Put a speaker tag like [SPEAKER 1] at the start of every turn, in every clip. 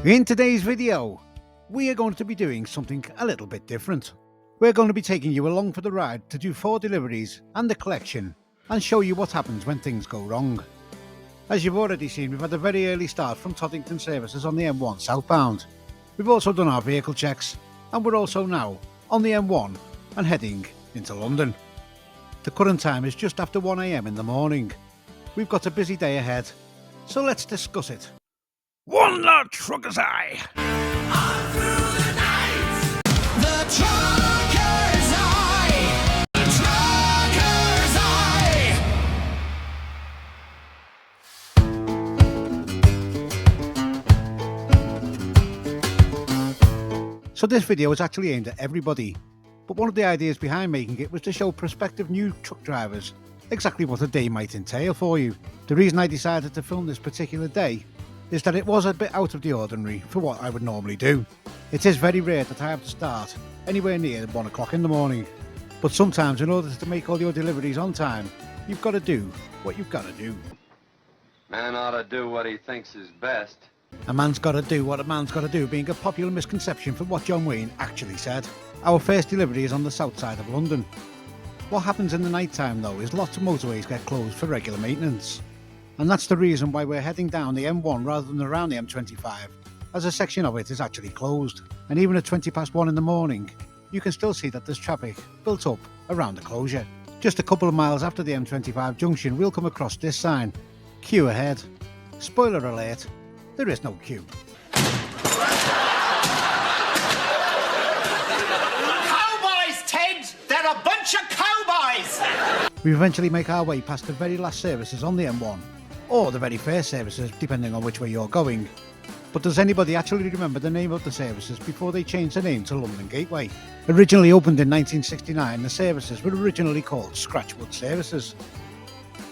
[SPEAKER 1] In today's video, we are going to be doing something a little bit different. We're going to be taking you along for the ride to do 4 deliveries and the collection and show you what happens when things go wrong. As you've already seen, we've had a very early start from Toddington services on the M1 southbound. We've also done our vehicle checks and we're also now on the M1 and heading into London. The current time is just after 1 AM in the morning. We've got a busy day ahead, so let's discuss it. One large trucker's eye.
[SPEAKER 2] On through the night, the trucker's eye, the trucker's eye.
[SPEAKER 1] So this video is actually aimed at everybody, but one of the ideas behind making it was to show prospective new truck drivers exactly what a day might entail for you. The reason I decided to film this particular day is that it was a bit out of the ordinary for what I would normally do. It is very rare that I have to start anywhere near 1 o'clock in the morning, but sometimes in order to make all your deliveries on time, you've got to do what you've got to do.
[SPEAKER 3] Man ought to do what he thinks is best.
[SPEAKER 1] A man's got to do what a man's got to do being a popular misconception from what John Wayne actually said. Our first delivery is on the south side of London. What happens in the night time though is lots of motorways get closed for regular maintenance. And that's the reason why we're heading down the M1 rather than around the M25, as a section of it is actually closed. And even at 1:20 in the morning, you can still see that there's traffic built up around the closure. Just a couple of miles after the M25 junction, we'll come across this sign: queue ahead. Spoiler alert, there is no queue.
[SPEAKER 2] Cowboys, Ted! They're a bunch of cowboys!
[SPEAKER 1] We eventually make our way past the very last services on the M1, or the very first services, depending on which way you're going. But does anybody actually remember the name of the services before they changed the name to London Gateway? Originally opened in 1969, the services were originally called Scratchwood Services.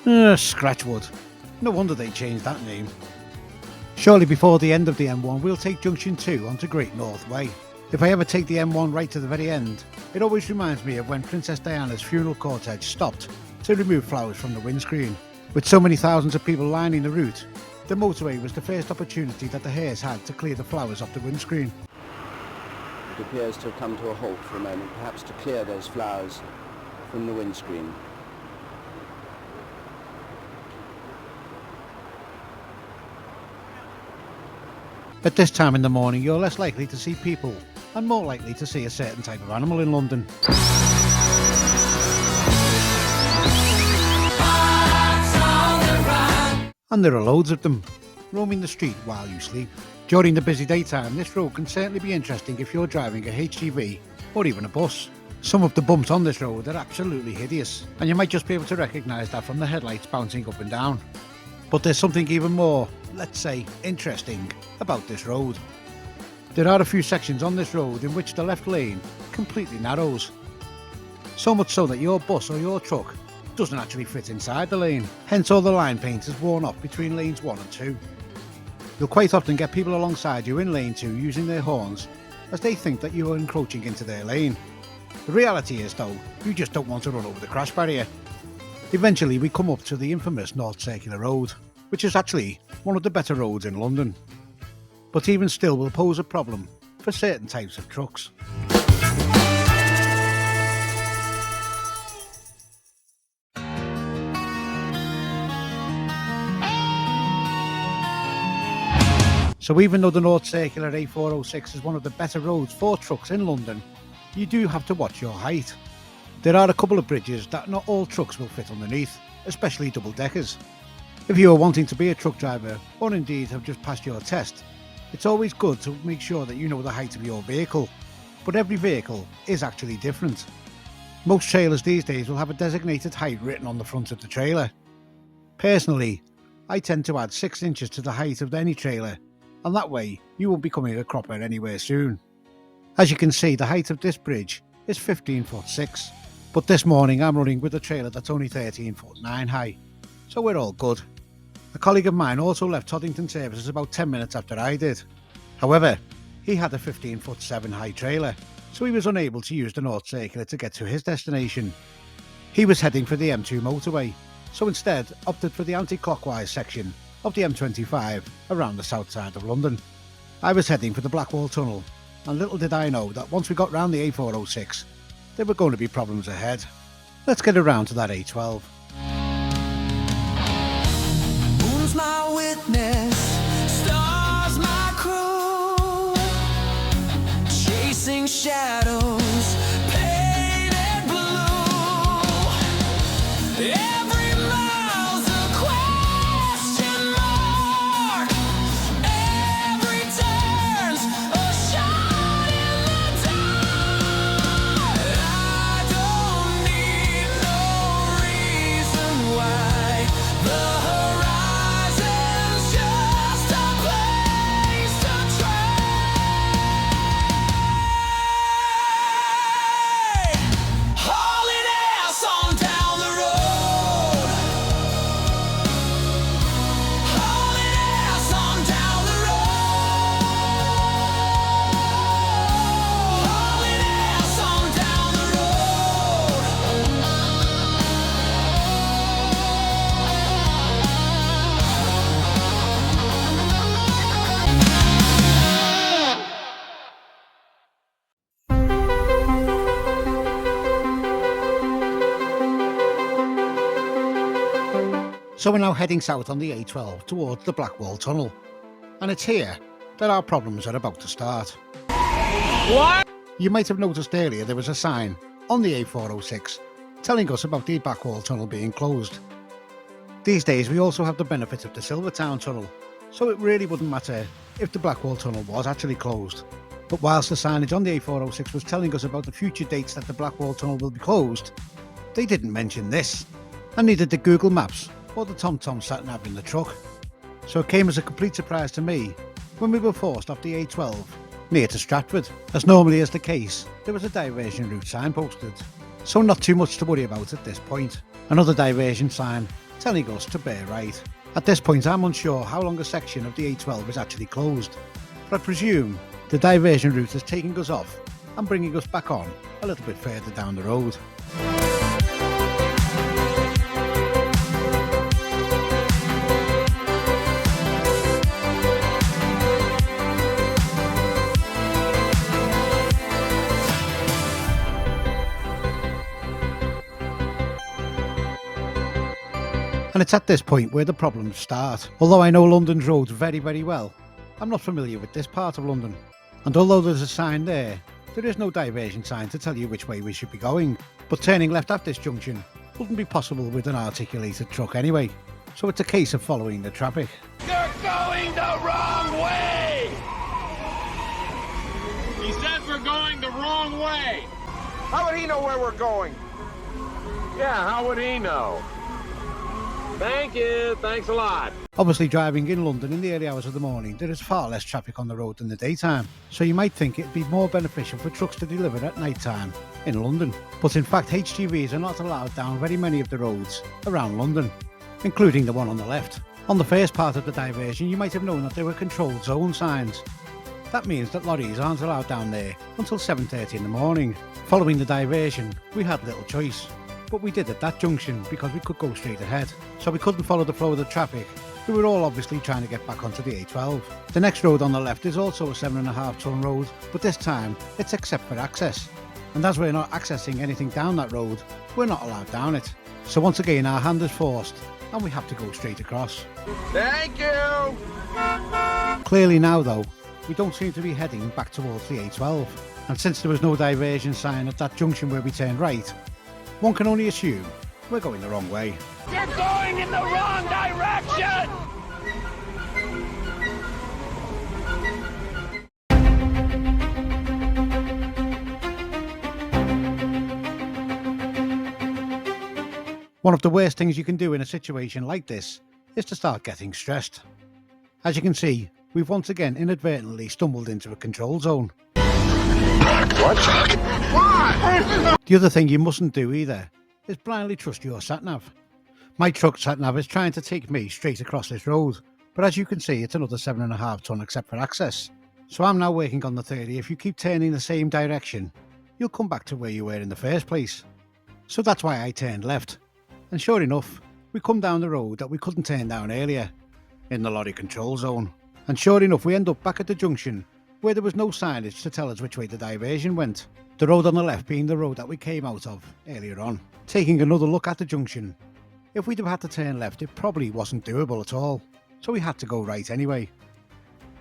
[SPEAKER 1] Scratchwood. No wonder they changed that name. Shortly before the end of the M1, we'll take Junction 2 onto Great North Way. If I ever take the M1 right to the very end, it always reminds me of when Princess Diana's funeral cortege stopped to remove flowers from the windscreen. With so many thousands of people lining the route, the motorway was the first opportunity that the heirs had to clear the flowers off the windscreen.
[SPEAKER 4] It appears to have come to a halt for a moment, perhaps to clear those flowers from the windscreen.
[SPEAKER 1] At this time in the morning, you're less likely to see people and more likely to see a certain type of animal in London. And there are loads of them, roaming the street while you sleep. During the busy daytime, this road can certainly be interesting if you're driving a HGV or even a bus. Some of the bumps on this road are absolutely hideous, and you might just be able to recognise that from the headlights bouncing up and down. But there's something even more, let's say, interesting about this road. There are a few sections on this road in which the left lane completely narrows. So much so that your bus or your truck doesn't actually fit inside the lane, hence all the line paint is worn off between lanes 1 and 2. You'll quite often get people alongside you in lane 2 using their horns as they think that you are encroaching into their lane. The reality is though, you just don't want to run over the crash barrier. Eventually we come up to the infamous North Circular Road, which is actually one of the better roads in London, but even still will pose a problem for certain types of trucks. So even though the North Circular A406 is one of the better roads for trucks in London, you do have to watch your height. There are a couple of bridges that not all trucks will fit underneath, especially double-deckers. If you are wanting to be a truck driver, or indeed have just passed your test, it's always good to make sure that you know the height of your vehicle, but every vehicle is actually different. Most trailers these days will have a designated height written on the front of the trailer. Personally, I tend to add 6 inches to the height of any trailer, and that way you won't be coming a cropper anywhere soon. As you can see, the height of this bridge is 15'6", but this morning I'm running with a trailer that's only 13'9" high, so we're all good. A colleague of mine also left Toddington services about 10 minutes after I did. However, he had a 15'7" high trailer, so he was unable to use the North Circular to get to his destination. He was heading for the M2 motorway, so instead opted for the anti-clockwise section of the M25 around the south side of London. I was heading for the Blackwall Tunnel, and little did I know that once we got round the A406, there were going to be problems ahead. Let's get around to that A12.
[SPEAKER 5] Moon's my witness, stars my crew, chasing shadows, painted blue. Every mile's a question mark, every turn's a shot in the dark. I don't need no reason why. The horizon's just a place to try. Hauling ass on down the road. Hauling ass on down the road. Hauling ass on down the
[SPEAKER 1] So we're now heading south on the A12 towards the Blackwall Tunnel, and it's here that our problems are about to start. What? You might have noticed earlier there was a sign on the A406 telling us about the Blackwall Tunnel being closed. These days we also have the benefit of the Silvertown Tunnel, so it really wouldn't matter if the Blackwall Tunnel was actually closed. But whilst the signage on the A406 was telling us about the future dates that the Blackwall Tunnel will be closed, they didn't mention this, and neither did Google Maps or the TomTom sat-nav in the truck. So it came as a complete surprise to me when we were forced off the A12 near to Stratford. As normally is the case, there was a diversion route sign posted, so not too much to worry about at this point. Another diversion sign telling us to bear right. At this point I'm unsure how long a section of the A12 is actually closed, but I presume the diversion route is taking us off and bringing us back on a little bit further down the road. And it's at this point where the problems start. Although I know London's roads very, very well, I'm not familiar with this part of London. And although there's a sign there, there is no diversion sign to tell you which way we should be going. But turning left at this junction wouldn't be possible with an articulated truck anyway. So it's a case of following the traffic.
[SPEAKER 2] You're going the wrong way!
[SPEAKER 6] He says we're going the wrong way.
[SPEAKER 2] How would he know where we're going?
[SPEAKER 6] Yeah, how would he know? Thank you. Thanks a lot.
[SPEAKER 1] Obviously, driving in London in the early hours of the morning, there is far less traffic on the road than the daytime, so you might think it'd be more beneficial for trucks to deliver at night time in London. But in fact, HGVs are not allowed down very many of the roads around London, including the one on the left. On the first part of the diversion, you might have known that there were controlled zone signs. That means that lorries aren't allowed down there until 7:30 in the morning. Following the diversion, we had little choice, but we did at that junction because we could go straight ahead, so we couldn't follow the flow of the traffic. We were all obviously trying to get back onto the A12. The next road on the left is also a 7.5 ton road, but this time it's except for access. And as we're not accessing anything down that road, we're not allowed down it. So once again our hand is forced and we have to go straight across.
[SPEAKER 2] Thank you!
[SPEAKER 1] Clearly now though, we don't seem to be heading back towards the A12. And since there was no diversion sign at that junction where we turned right, one can only assume we're going the wrong way.
[SPEAKER 2] You're going in the wrong direction!
[SPEAKER 1] One of the worst things you can do in a situation like this is to start getting stressed. As you can see, we've once again inadvertently stumbled into a control zone.
[SPEAKER 2] What? What?
[SPEAKER 1] The other thing you mustn't do either is blindly trust your sat-nav. My truck sat-nav is trying to take me straight across this road, but as you can see it's another 7.5 ton except for access. So I'm now working on the theory if you keep turning the same direction, you'll come back to where you were in the first place. So that's why I turned left. And sure enough, we come down the road that we couldn't turn down earlier, in the lorry control zone. And sure enough, we end up back at the junction where there was no signage to tell us which way the diversion went. The road on the left being the road that we came out of earlier on. Taking another look at the junction, if we'd have had to turn left, it probably wasn't doable at all, so we had to go right anyway.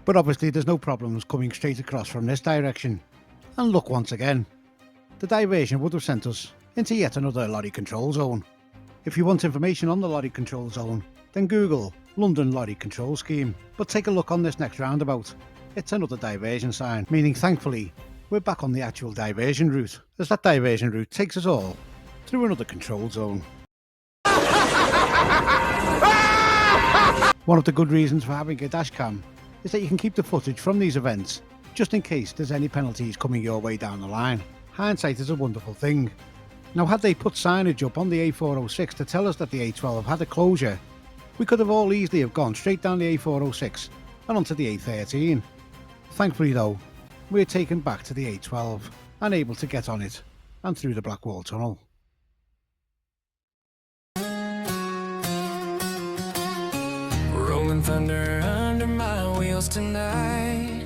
[SPEAKER 1] But obviously there's no problems coming straight across from this direction. And look once again, the diversion would have sent us into yet another lorry control zone. If you want information on the lorry control zone, then Google London Lorry Control Scheme. But take a look on this next roundabout. It's another diversion sign, meaning thankfully we're back on the actual diversion route, as that diversion route takes us all through another control zone. One of the good reasons for having a dashcam is that you can keep the footage from these events, just in case there's any penalties coming your way down the line. Hindsight is a wonderful thing. Now, had they put signage up on the A406 to tell us that the A12 had a closure, we could have all easily have gone straight down the A406 and onto the A13. Thankfully though, we're taken back to the A12 and able to get on it and through the Blackwall Tunnel.
[SPEAKER 5] Rolling thunder under my wheels tonight.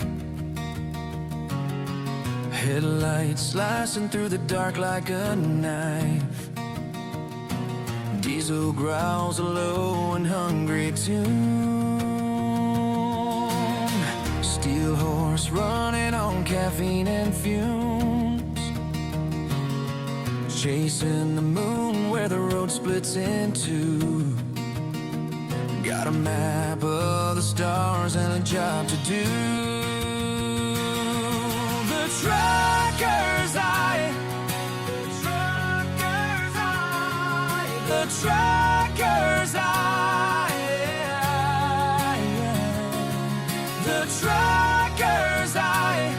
[SPEAKER 5] Headlights slicing through the dark like a knife. Diesel growls a low and hungry tune. Steel horse running on caffeine and fumes. Chasing the moon where the road splits in two. Got a map of the stars and a job to do. The trucker's eye. The trucker's eye. The trucker's eye. The trucker's eye.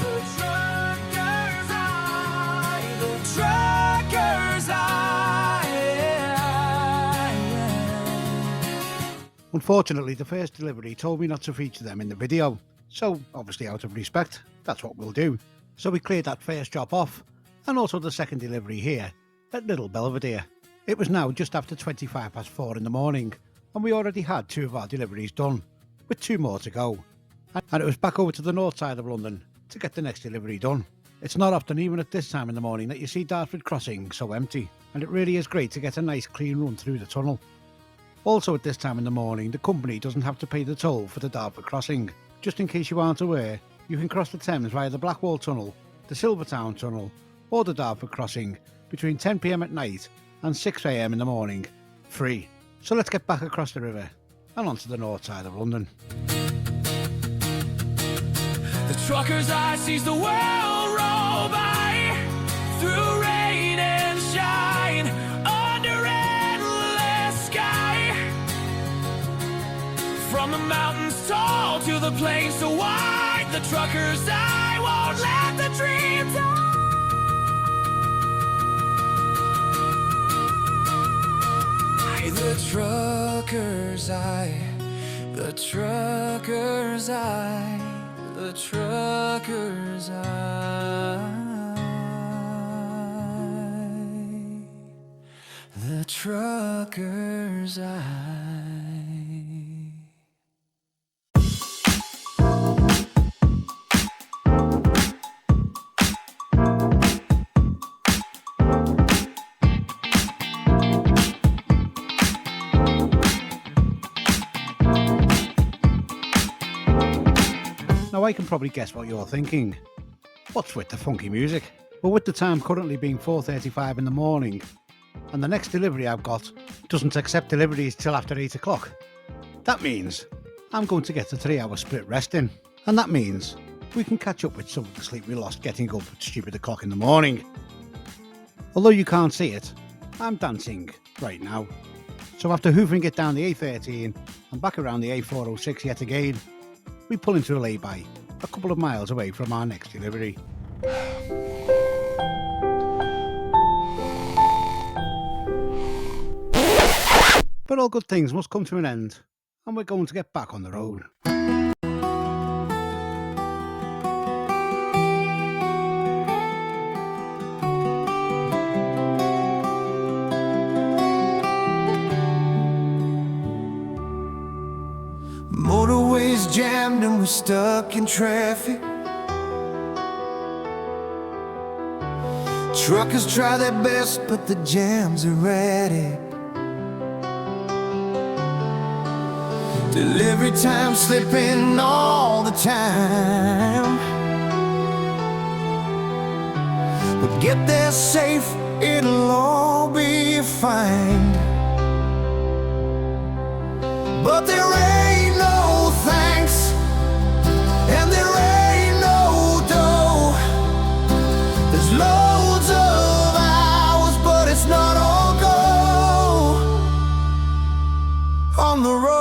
[SPEAKER 5] The trucker's eye. The trucker's eye.
[SPEAKER 1] Unfortunately, the first delivery told me not to feature them in the video, so obviously out of respect, that's what we'll do. So we cleared that first drop off, and also the second delivery here at Little Belvedere. It was now just after 4:25 in the morning, and we already had 2 of our deliveries done, with 2 more to go. And it was back over to the north side of London to get the next delivery done. It's not often, even at this time in the morning, that you see Dartford Crossing so empty, and it really is great to get a nice clean run through the tunnel. Also at this time in the morning, the company doesn't have to pay the toll for the Dartford Crossing. Just in case you aren't aware, you can cross the Thames via the Blackwall Tunnel, the Silvertown Tunnel, or the Dartford Crossing between 10 PM at night and 6 AM in the morning, free. So let's get back across the river and onto the north side of London.
[SPEAKER 5] The trucker's eye sees the world roll by through rain and shine under endless sky. From the mountains tall to the plains so wide, the trucker's eye won't let the dream die. The trucker's eye, the trucker's eye, the trucker's eye, the trucker's eye.
[SPEAKER 1] Now I can probably guess what you're thinking. What's with the funky music? Well, with the time currently being 4:35 in the morning, and the next delivery I've got doesn't accept deliveries till after 8 o'clock, that means I'm going to get a 3-hour split rest in, and that means we can catch up with some of the sleep we lost getting up at stupid o'clock in the morning. Although you can't see it, I'm dancing right now. So after hoofing it down the A13 and back around the A406 yet again, we pull into a lay-by a couple of miles away from our next delivery. But all good things must come to an end, and we're going to get back on the road.
[SPEAKER 5] Motorways jammed and we're stuck in traffic. Truckers try their best, but the jam's erratic. Delivery time slipping all the time. But get there safe, it'll all be fine. But there ain't no thanks, and there ain't no dough. There's loads of hours, but it's not all go on the road.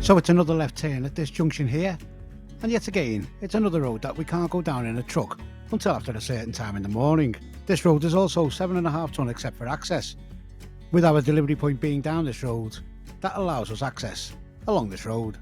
[SPEAKER 1] So it's another left turn at this junction here, and yet again it's another road that we can't go down in a truck until after a certain time in the morning. This road is also 7.5 tonne except for access, with our delivery point being down this road. That allows us access along this road.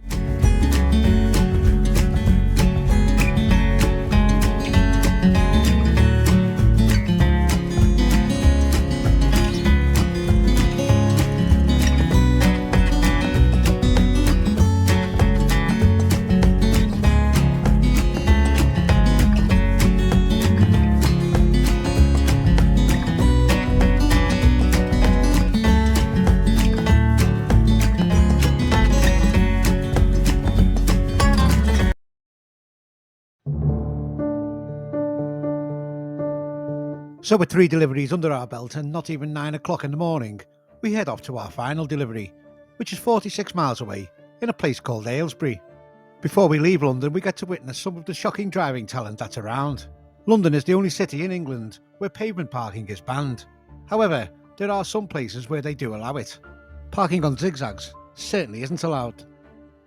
[SPEAKER 1] So with 3 deliveries under our belt and not even 9 o'clock in the morning, we head off to our final delivery, which is 46 miles away in a place called Aylesbury. Before we leave London, we get to witness some of the shocking driving talent that's around. London is the only city in England where pavement parking is banned. However, there are some places where they do allow it. Parking on zigzags certainly isn't allowed.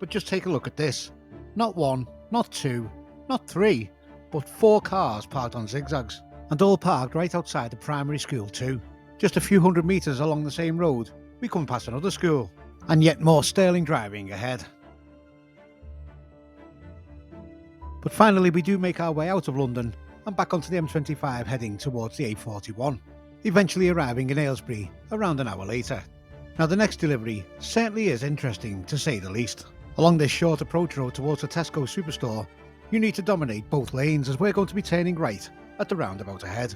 [SPEAKER 1] But just take a look at this. Not 1, not 2, not 3, but 4 cars parked on zigzags. And all parked right outside the primary school too. Just a few hundred metres along the same road, we come past another school, and yet more sterling driving ahead. But finally we do make our way out of London and back onto the M25 heading towards the A41, eventually arriving in Aylesbury around an hour later. Now the next delivery certainly is interesting to say the least. Along this short approach road towards the Tesco superstore, you need to dominate both lanes as we're going to be turning right at the roundabout ahead.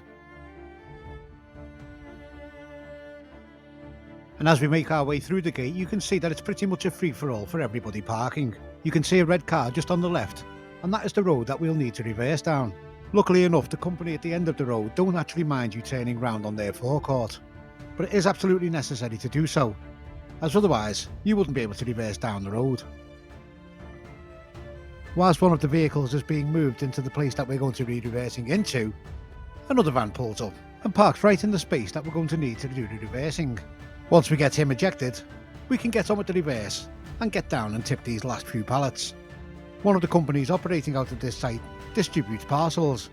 [SPEAKER 1] And as we make our way through the gate, you can see that it's pretty much a free-for-all for everybody parking. You can see a red car just on the left, and that is the road that we'll need to reverse down. Luckily enough, the company at the end of the road don't actually mind you turning round on their forecourt, but it is absolutely necessary to do so, as otherwise you wouldn't be able to reverse down the road. Whilst one of the vehicles is being moved into the place that we're going to be reversing into, another van pulls up and parks right in the space that we're going to need to do the reversing. Once we get him ejected, we can get on with the reverse and get down and tip these last few pallets. One of the companies operating out of this site distributes parcels.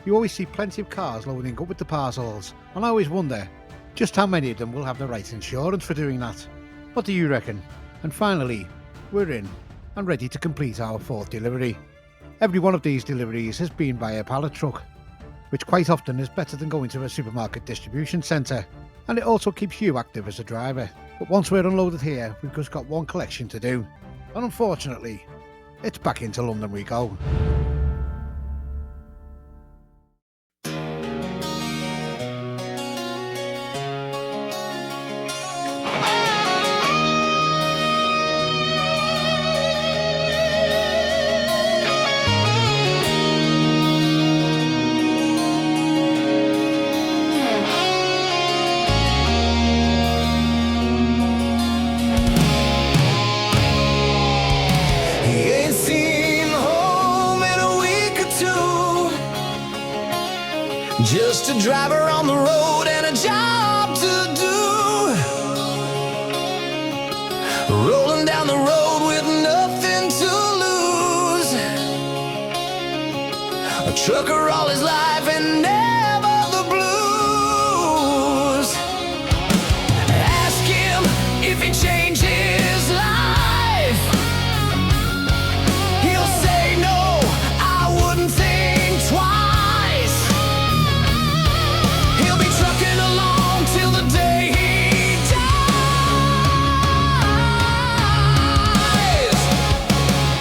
[SPEAKER 1] You always see plenty of cars loading up with the parcels, and I always wonder just how many of them will have the right insurance for doing that. What do you reckon? And finally, we're in and ready to complete our 4th delivery. Every one of these deliveries has been by a pallet truck, which quite often is better than going to a supermarket distribution centre, and it also keeps you active as a driver. But once we're unloaded here, we've just got one collection to do, and unfortunately, it's back into London we go.
[SPEAKER 5] Just a driver on the road and a job to do. Rolling down the road with nothing to lose. A trucker all his life and never the blues. Ask him if he changed his life. He'll say no, I wouldn't think twice. He'll be trucking along till the day he dies.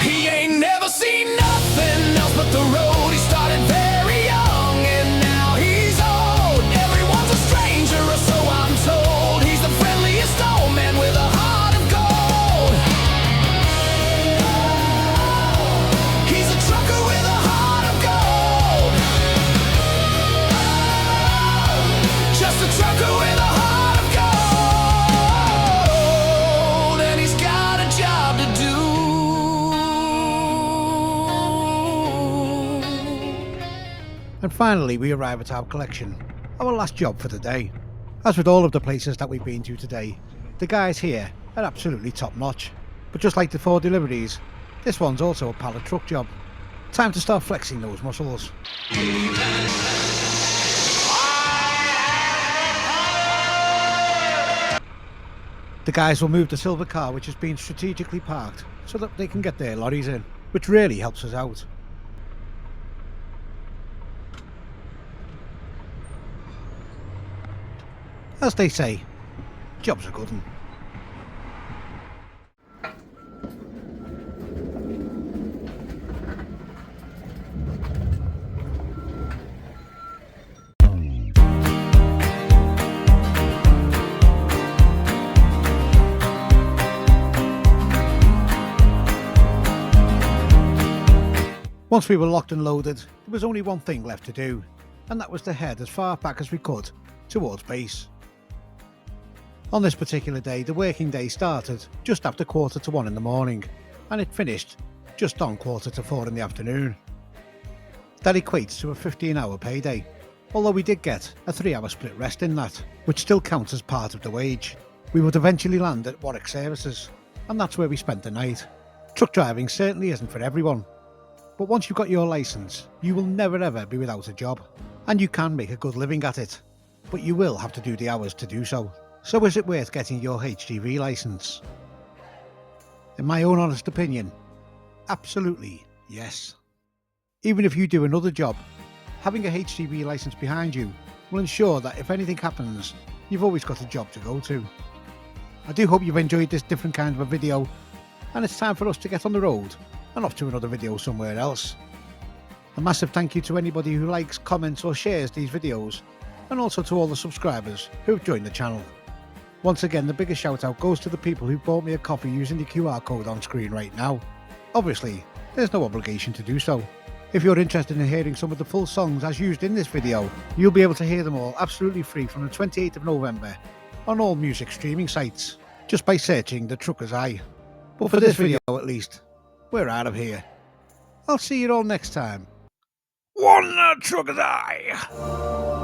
[SPEAKER 5] He ain't never seen nothing else but the road. He started very young and now he's old. Everyone's a stranger, or so I'm told. He's the friendliest old man with a heart of gold. He's a trucker with a heart of gold. Just a trucker with a heart of gold. And he's got a job to do.
[SPEAKER 1] And finally we arrive at our collection, our last job for the day. As with all of the places that we've been to today, the guys here are absolutely top notch. But just like the 4 deliveries, this one's also a pallet truck job. Time to start flexing those muscles. The guys will move the silver car which has been strategically parked so that they can get their lorries in, which really helps us out. As they say, job's a good one. Once we were locked and loaded, there was only one thing left to do, and that was to head as far back as we could towards base. On this particular day, the working day started just after 1:45 in the morning, and it finished just on 4:45 in the afternoon. That equates to a 15-hour payday, although we did get a 3-hour split rest in that, which still counts as part of the wage. We would eventually land at Warwick Services, and that's where we spent the night. Truck driving certainly isn't for everyone, but once you've got your licence, you will never ever be without a job, and you can make a good living at it, but you will have to do the hours to do so. So is it worth getting your HGV licence? In my own honest opinion, absolutely yes. Even if you do another job, having a HGV licence behind you will ensure that if anything happens, you've always got a job to go to. I do hope you've enjoyed this different kind of a video, and it's time for us to get on the road and off to another video somewhere else. A massive thank you to anybody who likes, comments or shares these videos, and also to all the subscribers who have joined the channel. Once again, the biggest shout out goes to the people who bought me a coffee using the QR code on screen right now. Obviously, there's no obligation to do so. If you're interested in hearing some of the full songs as used in this video, you'll be able to hear them all absolutely free from the 28th of November on all music streaming sites, just by searching The Trucker's Eye. But for this video at least, we're out of here. I'll see you all next time. One Trucker's Eye!